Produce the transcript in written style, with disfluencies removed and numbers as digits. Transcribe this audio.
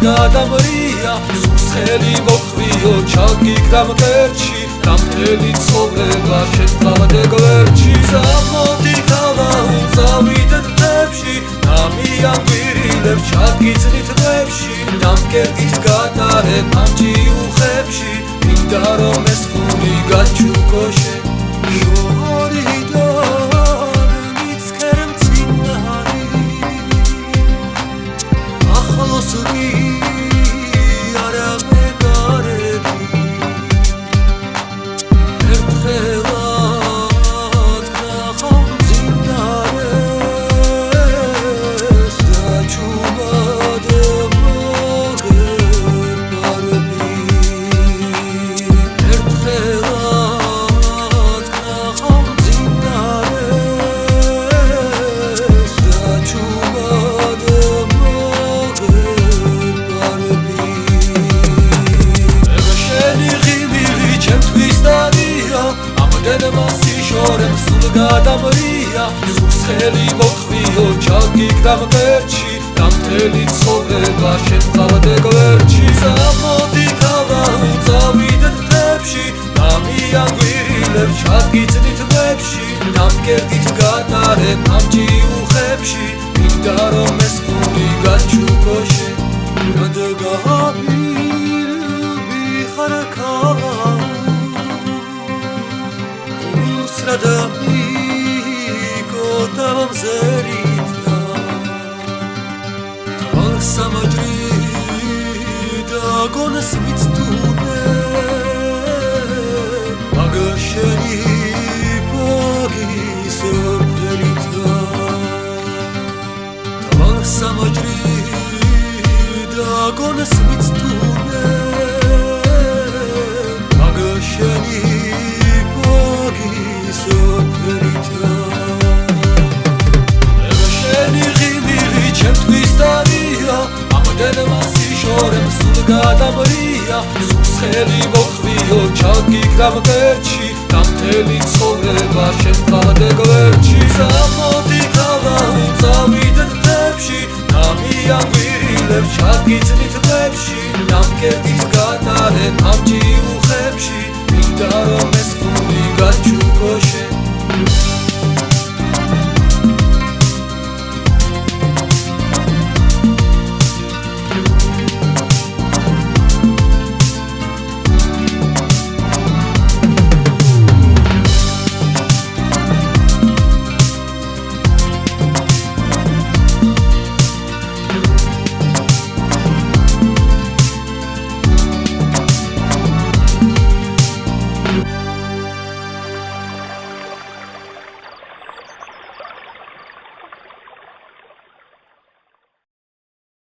გადამრია სულსხელი მოხვიო ჩაგიგდამ ღერჩი დამთელი ცხოვრება შეწყავდე გვერდში ზამოდი გავა უწავიდეთ თებში დამიან გვირილებ ჩაგიძნით დღებში დამკერდით გატარებ ამჯი უხებში მინდა რომ ეს ხუნი გაჩუქოშე გადამრია სულსხელი მოხვიო ჩაგიგდამ ღერჩი დამთელი ცხოვრება შეწყავდე გვერდში ზამოდი გავა უწავიდეთ თებში დამიან გვირილებ ჩაგიძნით დღებში დამკერდით გატარებ ამჯი უხებში მინდა რომ ეს ხუნი გაჩუქოშე გადაგაბირბი ხარქა Tam zerita Tal samadrida gones mitstune Agasheni pagi sorderita Tal samadrida gones mitstune Agasheni pagi sorderita გადამრია სულსხელი მოხვიო ჩაგიგდამ ღერჩი დამთელი ცხოვრება შეწყავდე გვერდში ზამოდი გავა უწავიდეთ თებში დამიან გვირილებ ჩაგიძნით დღებში დამკერდით გატარებ ამჯი უხებში მინდა რომ ეს